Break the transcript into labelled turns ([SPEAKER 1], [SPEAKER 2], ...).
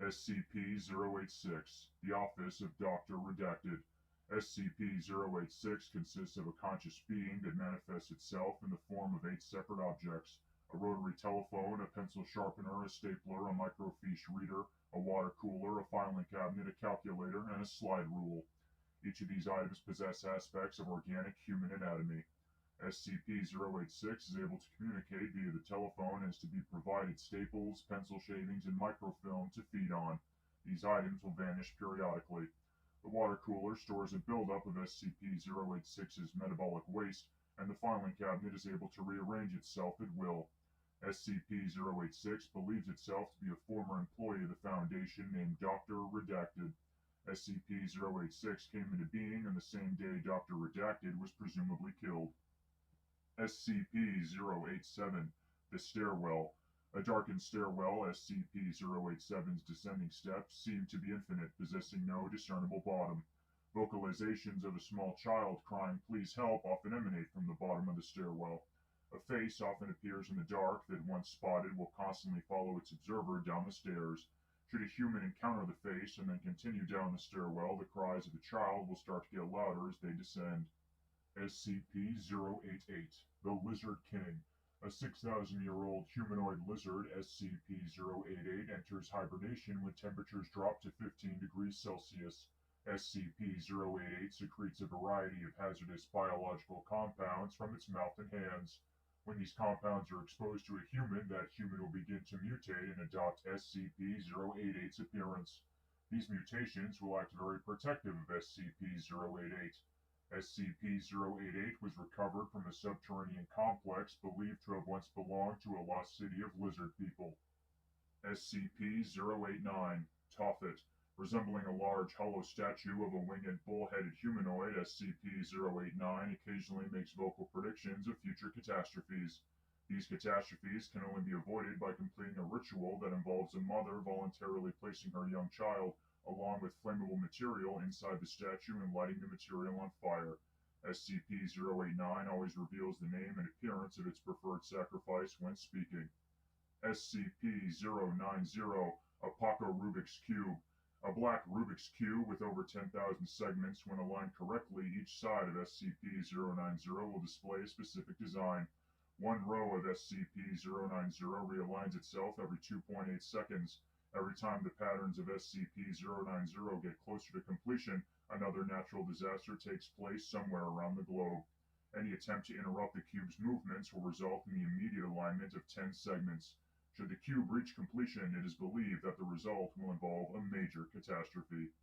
[SPEAKER 1] SCP-086, the Office of Dr. Redacted. SCP-086 consists of a conscious being that manifests itself in the form of 8 separate objects: a rotary telephone, a pencil sharpener, a stapler, a microfiche reader, a water cooler, a filing cabinet, a calculator, and a slide rule. Each of these items possess aspects of organic human anatomy. SCP-086 is able to communicate via the telephone and is to be provided staples, pencil shavings, and microfilm to feed on. These items will vanish periodically. The water cooler stores a buildup of SCP-086's metabolic waste, and the filing cabinet is able to rearrange itself at will. SCP-086 believes itself to be a former employee of the Foundation named Dr. Redacted. SCP-086 came into being on the same day Dr. Redacted was presumably killed. SCP-087, the Stairwell. A darkened stairwell, SCP-087's descending steps seem to be infinite, possessing no discernible bottom. Vocalizations of a small child crying "please help" often emanate from the bottom of the stairwell. A face often appears in the dark that, once spotted, will constantly follow its observer down the stairs. Should a human encounter the face and then continue down the stairwell, the cries of the child will start to get louder as they descend. SCP-088, the Lizard King. A 6,000-year-old humanoid lizard, SCP-088, enters hibernation when temperatures drop to 15 degrees Celsius. SCP-088 secretes a variety of hazardous biological compounds from its mouth and hands. When these compounds are exposed to a human, that human will begin to mutate and adopt SCP-088's appearance. These mutations will act very protective of SCP-088. SCP-088 was recovered from a subterranean complex believed to have once belonged to a lost city of lizard people. SCP-089, Tophet. Resembling a large hollow statue of a winged bull-headed humanoid, SCP-089 occasionally makes vocal predictions of future catastrophes. These catastrophes can only be avoided by completing a ritual that involves a mother voluntarily placing her young child along with flammable material inside the statue and lighting the material on fire. SCP-089 always reveals the name and appearance of its preferred sacrifice when speaking. SCP-090, APOCORUBIK'S Cube. A black Rubik's Cube with over 10,000 segments, when aligned correctly, each side of SCP-090 will display a specific design. One row of SCP-090 realigns itself every 2.8 seconds. Every time the patterns of SCP-090 get closer to completion, another natural disaster takes place somewhere around the globe. Any attempt to interrupt the cube's movements will result in the immediate alignment of 10 segments. Should the cube reach completion, it is believed that the result will involve a major catastrophe.